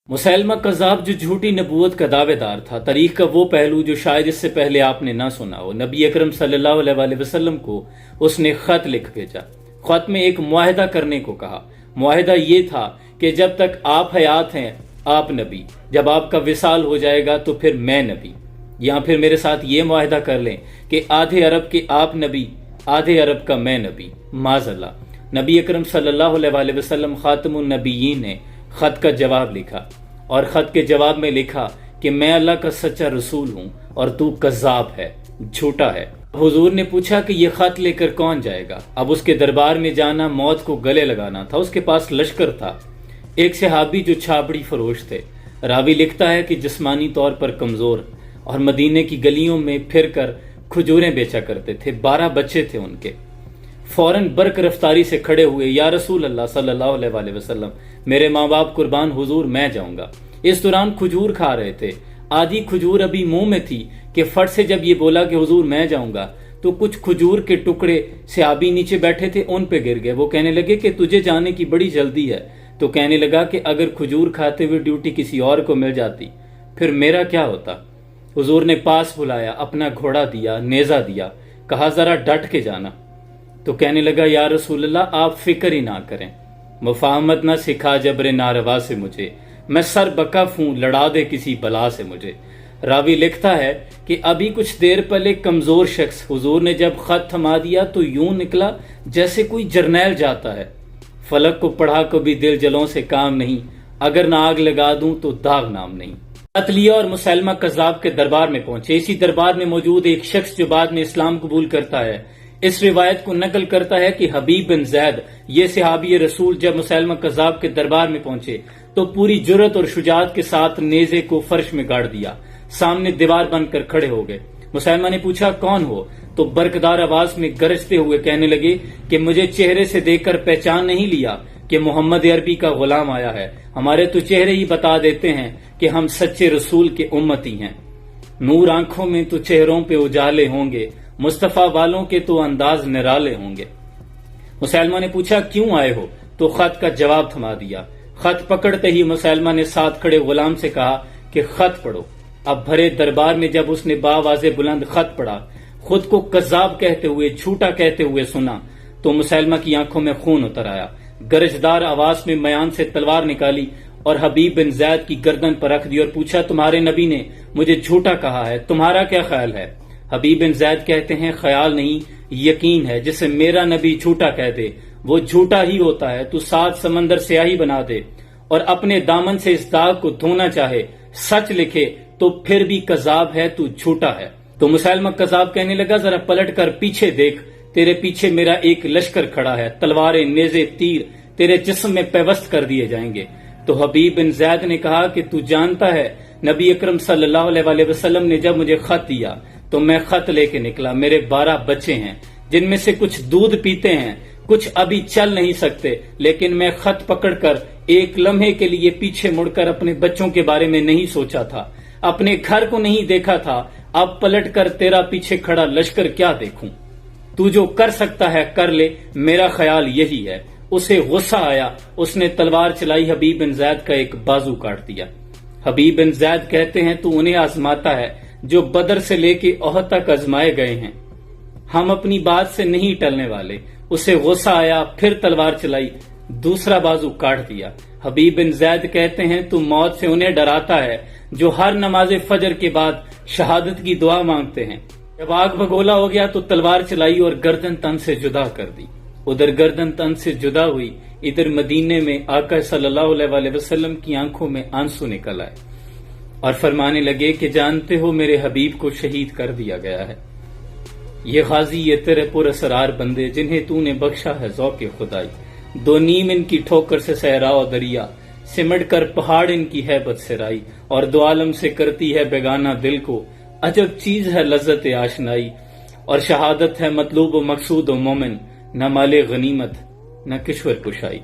Musaylima कज़्ज़ाब जो झूठी नबूवत का दावेदार था, तारीख का वो पहलू जो शायद इससे पहले आपने ना सुना हो। नबी अकरम सल्लल्लाहु अलैहि वसल्लम को उसने खत लिख भेजा। खत में एक मुआहदा करने को कहा। मुआहदा ये था कि जब तक आप हयात हैं आप नबी, जब आपका विसाल हो जाएगा तो फिर मैं नबी। या फिर मेरे साथ ये मुआहदा कर लें कि आधे अरब के आप नबी, आधे अरब का मैं नबी। माज़अल्लाह। नबी अकरम सल्लल्लाहु अलैहि वसल्लम खातमुन नबिय्यीन ने खत का जवाब लिखा और खत के जवाब में लिखा कि मैं अल्लाह का सच्चा रसूल हूँ और तू कज़्ज़ाब है, झूठा है। हुजूर ने पूछा कि ये खत लेकर कौन जाएगा। अब उसके दरबार में जाना मौत को गले लगाना था। उसके पास लश्कर था, एक सहाबी जो छाबड़ी फरोश थे। रावी लिखता है कि जिस्मानी तौर पर कमजोर और मदीने की गलियों में फिरकर खजूरें बेचा करते थे। 12 बच्चे थे उनके। फौरन बरक रफ्तारी से खड़े हुए, या रसूल अल्लाह सल्लल्लाहु अलैहि वसल्लम, मेरे माँ बाप कुर्बान, हुजूर मैं जाऊंगा। इस दौरान खजूर खा रहे थे। आधी खजूर अभी मुंह में थी कि फट से जब ये बोला कि हुजूर मैं जाऊंगा तो कुछ खजूर के टुकड़े सहाबी नीचे बैठे थे उन पे गिर गए। वो कहने लगे कि तुझे जाने की बड़ी जल्दी है। तो कहने लगा कि अगर खजूर खाते हुए ड्यूटी किसी और को मिल जाती फिर मेरा क्या होता। हुजूर ने पास बुलाया, अपना घोड़ा दिया, नेजा दिया, कहा जरा डट के जाना। तो कहने लगा या रसूल अल्लाह आप फिक्र ही ना करें, मुफाहमत ना सिखा जबरे नारवा से मुझे, मैं सर बकफ हूं लड़ा दे किसी बला से मुझे। रावी लिखता है कि अभी कुछ देर पहले कमजोर शख्स हुजूर ने जब खत थमा दिया तो यूं निकला जैसे कोई जर्नैल जाता है। फलक को पढ़ा कभी दिल जलों से काम नहीं, अगर ना आग लगा दूं तो दाग नाम नहीं। खत लिया और मुसैलमा कज़्ज़ाब के दरबार में पहुंचे। इसी दरबार में मौजूद एक शख्स जो बाद में इस्लाम कबूल करता है, इस रिवायत को नकल करता है कि हबीब बिन ज़ैद, ये सहाबी रसूल, जब मुसैलमा कज़्ज़ाब के दरबार में पहुंचे तो पूरी जुर्रत और शुजाअत के साथ नेज़े को फर्श में गाड़ दिया, सामने दीवार बनकर खड़े हो गए। मुसैलमा ने पूछा कौन हो, तो बरकदार आवाज में गरजते हुए कहने लगे कि मुझे चेहरे से देखकर पहचान नहीं लिया कि मोहम्मद अरबी का गुलाम आया है। हमारे तो चेहरे ही बता देते हैं कि हम सच्चे रसूल के उम्मती हैं। नूर आंखों में तो चेहरों पे उजाले होंगे, मुस्तफा वालों के तो अंदाज निराले होंगे। मुसैलमा ने पूछा क्यों आए हो, तो खत का जवाब थमा दिया। खत पकड़ते ही मुसैलमा ने साथ खड़े गुलाम से कहा कि खत पढ़ो। अब भरे दरबार में जब उसने बावाज़े बुलंद खत पढ़ा, खुद को कज़्ज़ाब कहते हुए, झूठा कहते हुए सुना, तो मुसैलमा की आंखों में खून उतर आया। गरजदार आवाज में मयान से तलवार निकाली और हबीब बिन ज़ैद की गर्दन पर रख दी और पूछा तुम्हारे नबी ने मुझे झूठा कहा है, तुम्हारा क्या ख्याल है। हबीब बिन ज़ैद कहते हैं ख्याल नहीं यकीन है, जिसे मेरा नबी झूठा कह दे वो झूठा ही होता है। तू 7 समंदर स्याही बना दे और अपने दामन से इस दाग को धोना चाहे, सच लिखे तो फिर भी कज़्ज़ाब है, तू झूठा है। तो मुसैलमा कज़्ज़ाब कहने लगा जरा पलट कर पीछे देख, तेरे पीछे मेरा एक लश्कर खड़ा है, तलवारें, नेज़े, तीर तेरे जिस्म में पैवस्त कर दिए जाएंगे। तो हबीब बिन ज़ैद ने कहा कि तू जानता है नबी अकरम सल्लल्लाहु अलैहि वसल्लम ने जब मुझे खत दिया तो मैं खत लेके निकला। मेरे 12 बच्चे हैं जिनमें से कुछ दूध पीते हैं, कुछ अभी चल नहीं सकते, लेकिन मैं खत पकड़कर एक लम्हे के लिए पीछे मुड़कर अपने बच्चों के बारे में नहीं सोचा था, अपने घर को नहीं देखा था। अब पलट कर तेरा पीछे खड़ा लश्कर क्या देखूं। तू जो कर सकता है कर ले, मेरा ख्याल यही है। उसे गुस्सा आया, उसने तलवार चलाई, हबीब बिन ज़ैद का एक बाजू काट दिया। हबीब बिन ज़ैद कहते हैं तू उन्हें आजमाता है जो बदर से लेके ओहद तक आजमाए गए हैं, हम अपनी बात से नहीं टलने वाले। उसे गुस्सा आया, फिर तलवार चलाई, दूसरा बाजू काट दिया। हबीब बिन ज़ैद कहते हैं तू मौत से उन्हें डराता है जो हर नमाज फजर के बाद शहादत की दुआ मांगते हैं। जब आग भगोला हो गया तो तलवार चलाई और गर्दन तन से जुदा कर दी। उधर गर्दन तन से जुदा हुई, इधर मदीने में आका सल्लल्लाहु अलैहि वसल्लम की आंखों में आंसू निकल आए और फरमाने लगे कि जानते हो मेरे हबीब को शहीद कर दिया गया है। ये गाजी, ये तेरे पुरअसरार बंदे जिन्हें तूने बख्शा है ज़ौक़े खुदाई। 2 नीम इनकी ठोकर से सहरा और दरिया, सिमट कर पहाड़ इनकी हैबत से राई, और 2 आलम से करती है बेगाना दिल को, अजब चीज है लज्जत आशनाई। और शहादत है मतलूब व मकसूद व मोमिन, न माले गनीमत न किश्वर कुशाई।